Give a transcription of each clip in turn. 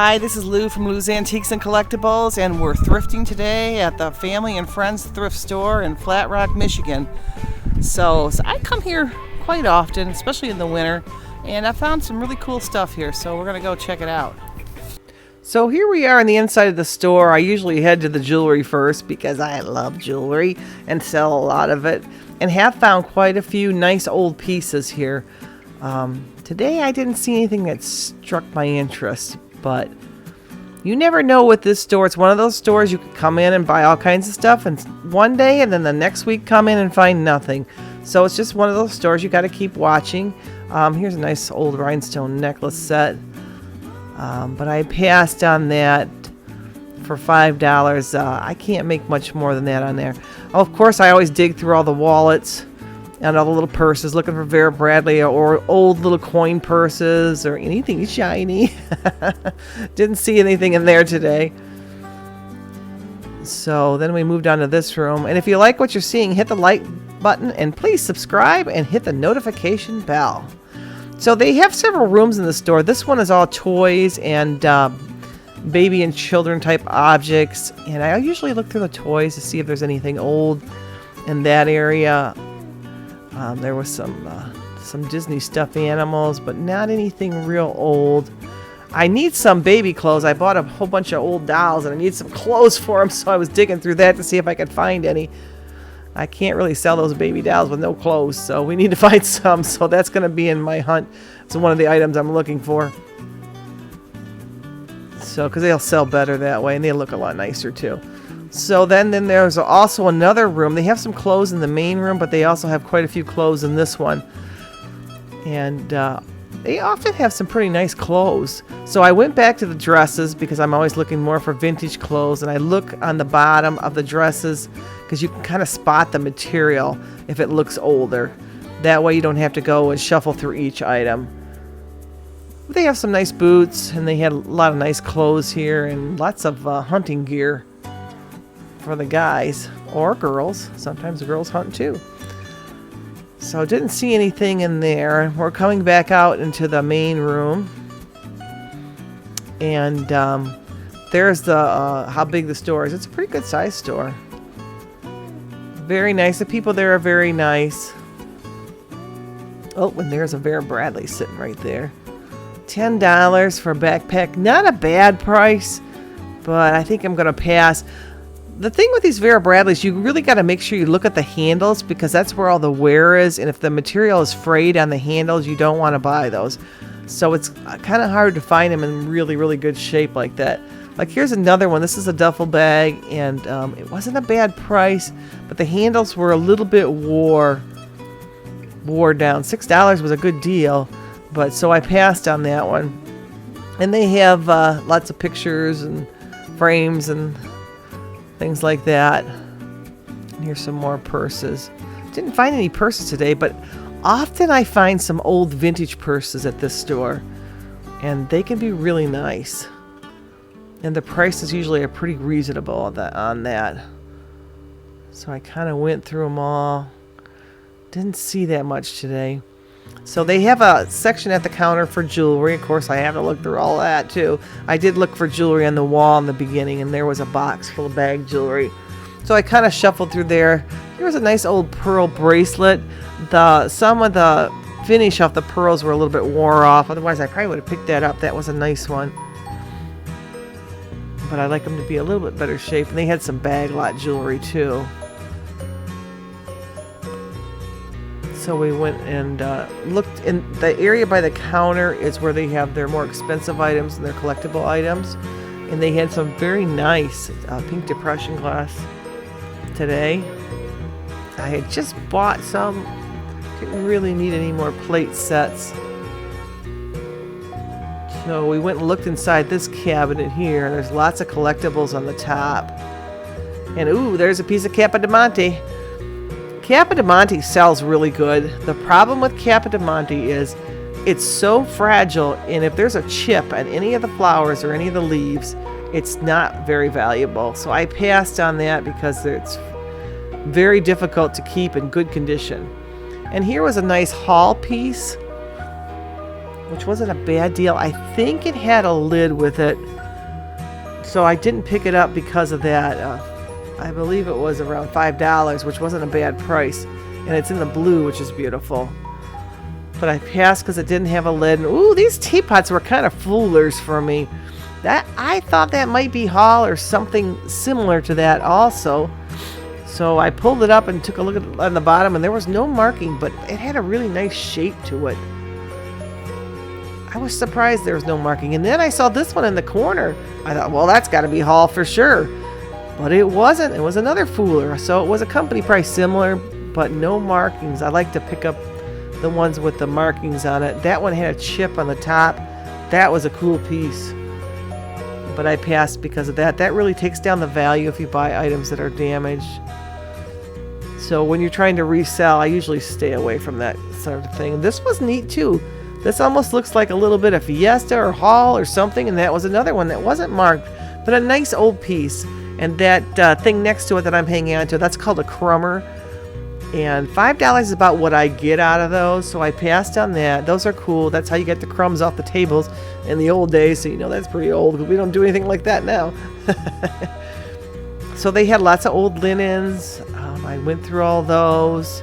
Hi, this is Lou from Lou's Antiques and Collectibles, and we're thrifting today at the Family and Friends Thrift Store in Flat Rock, Michigan. So I come here quite often, especially in the winter, and I found some really cool stuff here, so we're going to go check it out. So here we are on the inside of the store. I usually head to the jewelry first because I love jewelry and sell a lot of it, and have found quite a few nice old pieces here. Today I didn't see anything that struck my interest, but you never know with this store. It's one of those stores you could come in and buy all kinds of stuff and one day, and then the next week come in and find nothing. So it's just one of those stores you got to keep watching. Here's a nice old rhinestone necklace set, but I passed on that for $5. I can't make much more than that on there. Oh, of course, I always dig through all the wallets and all the little purses, looking for Vera Bradley or old little coin purses or anything shiny. Didn't see anything in there today. So then we moved on to this room. And if you like what you're seeing, hit the like button and please subscribe and hit the notification bell. So they have several rooms in the store. This one is all toys and baby and children type objects. And I usually look through the toys to see if there's anything old in that area. There was some Disney stuffed animals, but not anything real old. I need some baby clothes. I bought a whole bunch of old dolls, and I need some clothes for them, so I was digging through that to see if I could find any. I can't really sell those baby dolls with no clothes, so we need to find some, so that's going to be in my hunt. It's one of the items I'm looking for. So, because they'll sell better that way, and they look a lot nicer, too. So then there's also another room. They have some clothes in the main room, but they also have quite a few clothes in this one. And they often have some pretty nice clothes. So I went back to the dresses because I'm always looking more for vintage clothes. And I look on the bottom of the dresses because you can kind of spot the material if it looks older. That way you don't have to go and shuffle through each item. They have some nice boots, and they had a lot of nice clothes here and lots of hunting gear for the guys or girls. Sometimes the girls hunt too. So didn't see anything in there. We're coming back out into the main room, and there's the how big the store is. It's a pretty good sized store. Very nice. The people there are very nice. Oh, and there's a Vera Bradley sitting right there. $10 for a backpack. Not a bad price, but I think I'm gonna pass. The thing with these Vera Bradleys, you really got to make sure you look at the handles because that's where all the wear is. And if the material is frayed on the handles, you don't want to buy those. So it's kind of hard to find them in really, really good shape like that. Like here's another one. This is a duffel bag, and it wasn't a bad price, but the handles were a little bit wore down. $6 was a good deal, but so I passed on that one. And they have lots of pictures and frames and things like that. And here's some more purses. Didn't find any purses today, but often I find some old vintage purses at this store, and they can be really nice. And the prices usually are pretty reasonable on that. So I kind of went through them all. Didn't see that much today. So they have a section at the counter for jewelry. Of course, I have to look through all that too. I did look for jewelry on the wall in the beginning, and there was a box full of bag jewelry. So I kind of shuffled through there. There was a nice old pearl bracelet. Some of the finish off the pearls were a little bit wore off. Otherwise, I probably would have picked that up. That was a nice one. But I like them to be a little bit better shape. And they had some bag lot jewelry too. So we went and looked in the area by the counter is where they have their more expensive items and their collectible items. And they had some very nice pink depression glass today. I had just bought some. Didn't really need any more plate sets. So we went and looked inside this cabinet here. There's lots of collectibles on the top. And ooh, there's a piece of Capodimonte. Capodimonte sells really good. The problem with Capodimonte is it's so fragile, and if there's a chip on any of the flowers or any of the leaves, it's not very valuable. So I passed on that because it's very difficult to keep in good condition. And here was a nice haul piece. which wasn't a bad deal. I think it had a lid with it, so I didn't pick it up because of that. I believe it was around $5, which wasn't a bad price, and it's in the blue, which is beautiful. But I passed because it didn't have a lid. And, ooh, these teapots were kind of foolers for me. That I thought that might be Hall or something similar to that also. So I pulled it up and took a look at it on the bottom, and there was no marking, but it had a really nice shape to it. I was surprised there was no marking. And then I saw this one in the corner. I thought, well, that's got to be Hall for sure. But it wasn't. It was another fooler. So it was a company price similar, but no markings. I like to pick up the ones with the markings on it. That one had a chip on the top. That was a cool piece. But I passed because of that. That really takes down the value if you buy items that are damaged. So when you're trying to resell, I usually stay away from that sort of thing. This was neat too. This almost looks like a little bit of Fiesta or Hall or something, and that was another one that wasn't marked, but a nice old piece. And that thing next to it that I'm hanging on to, that's called a crummer. And $5 is about what I get out of those, so I passed on that. Those are cool. That's how you get the crumbs off the tables in the old days, so you know that's pretty old because we don't do anything like that now. So they had lots of old linens. I went through all those.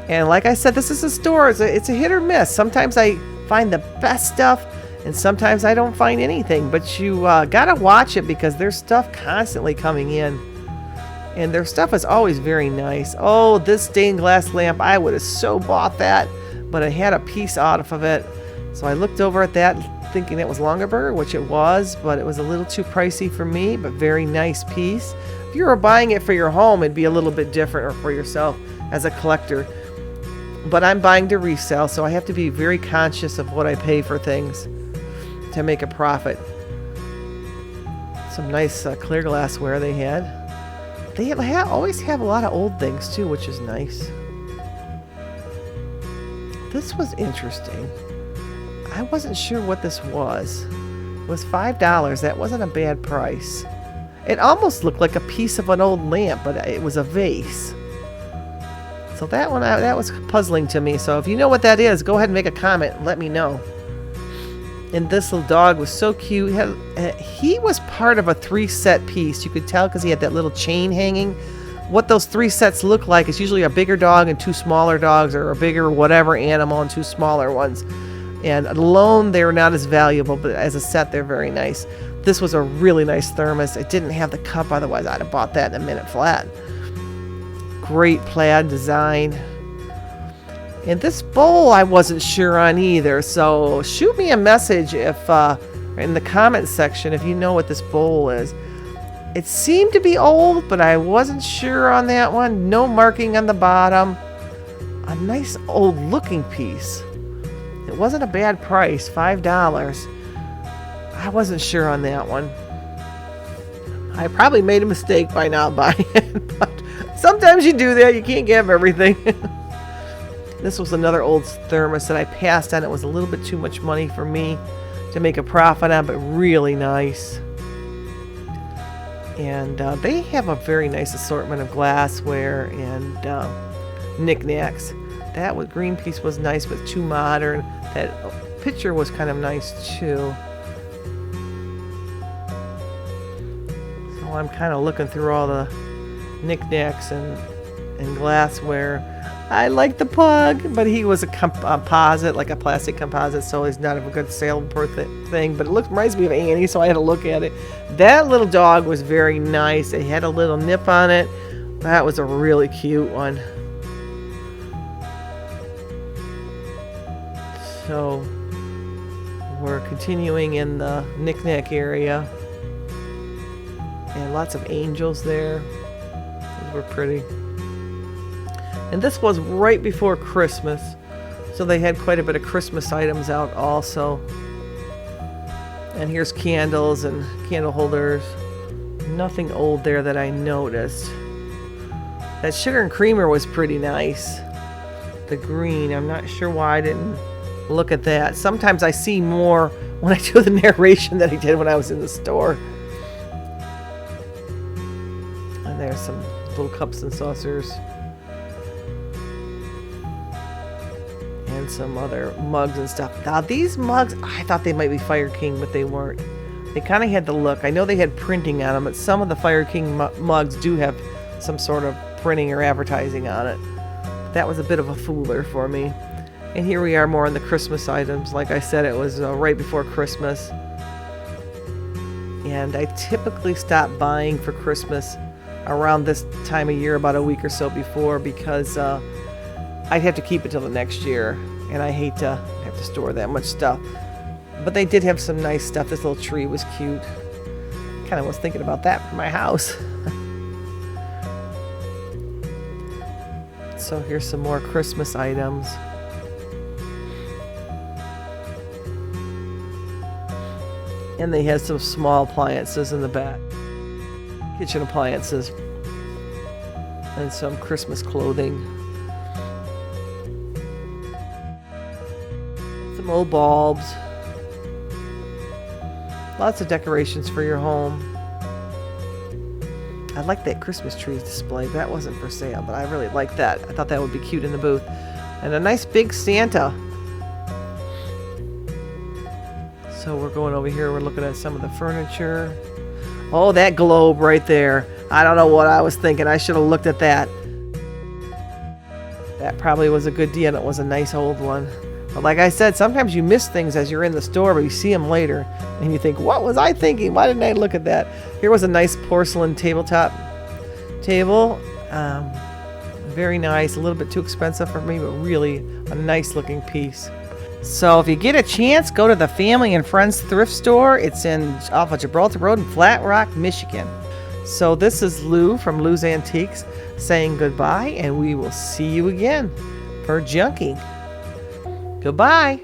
And like I said, this is a store. It's a hit or miss. Sometimes I find the best stuff, and sometimes I don't find anything. But you gotta watch it because there's stuff constantly coming in. And their stuff is always very nice. Oh, this stained glass lamp, I would have so bought that, but I had a piece out of it. So I looked over at that thinking it was Longaberger, which it was, but it was a little too pricey for me, but very nice piece. If you were buying it for your home, it'd be a little bit different, or for yourself as a collector. But I'm buying to resell, so I have to be very conscious of what I pay for things to make a profit. Some nice clear glassware they had. They always have a lot of old things too, which is nice. This was interesting. I wasn't sure what this was. It was $5. That wasn't a bad price. It almost looked like a piece of an old lamp, but it was a vase. So that one, that was puzzling to me. So if you know what that is, go ahead and make a comment and let me know. And this little dog was so cute. He was part of a 3-set piece. You could tell because he had that little chain hanging. What those 3 sets look like is usually a bigger dog and 2 smaller dogs, or a bigger whatever animal and 2 smaller ones. And alone, they're not as valuable, but as a set, they're very nice. This was a really nice thermos. It didn't have the cup, otherwise I'd have bought that in a minute flat. Great plaid design. And this bowl I wasn't sure on either, so shoot me a message if in the comments section if you know what this bowl is. It seemed to be old, but I wasn't sure on that one. No marking on the bottom. A nice old looking piece. It wasn't a bad price, $5. I wasn't sure on that one. I probably made a mistake by not buying it, but sometimes you do that. You can't get everything. This was another old thermos that I passed on. It was a little bit too much money for me to make a profit on, but really nice. And they have a very nice assortment of glassware and knickknacks. That green piece was nice, but too modern. That picture was kind of nice too. So I'm kind of looking through all the knickknacks and glassware. I like the pug, but he was a composite, like a plastic composite, so he's not a good sale thing. But it reminds me of Annie, so I had to look at it. That little dog was very nice. It had a little nip on it. That was a really cute one. So we're continuing in the knickknack area, and lots of angels there. Those were pretty. And this was right before Christmas, so they had quite a bit of Christmas items out also. And here's candles and candle holders. Nothing old there that I noticed. That sugar and creamer was pretty nice. The green, I'm not sure why I didn't look at that. Sometimes I see more when I do the narration than I did when I was in the store. And there's some little cups and saucers. And some other mugs and stuff. Now these mugs, I thought they might be Fire King, but they weren't. They kind of had the look. I know they had printing on them, but some of the Fire King mugs do have some sort of printing or advertising on it. That was a bit of a fooler for me. And here we are more on the Christmas items. Like I said, it was right before Christmas. And I typically stop buying for Christmas around this time of year, about a week or so before, because I'd have to keep it till the next year. And I hate to have to store that much stuff. But they did have some nice stuff. This little tree was cute. Kind of was thinking about that for my house. So here's some more Christmas items. And they had some small appliances in the back. Kitchen appliances. And some Christmas clothing. Some old bulbs. Lots of decorations for your home. I like that Christmas tree display. That wasn't for sale, but I really like that. I thought that would be cute in the booth. And a nice big Santa. So we're going over here. We're looking at some of the furniture. Oh, that globe right there. I don't know what I was thinking. I should have looked at that. That probably was a good deal. It was a nice old one. But like I said, sometimes you miss things as you're in the store, but you see them later. And you think, what was I thinking? Why didn't I look at that? Here was a nice porcelain tabletop table. Very nice. A little bit too expensive for me, but really a nice looking piece. So if you get a chance, go to the Family and Friends thrift store. It's off of Gibraltar Road in Flat Rock, Michigan. So this is Lou from Lou's Antiques saying goodbye, and we will see you again for junking. Goodbye.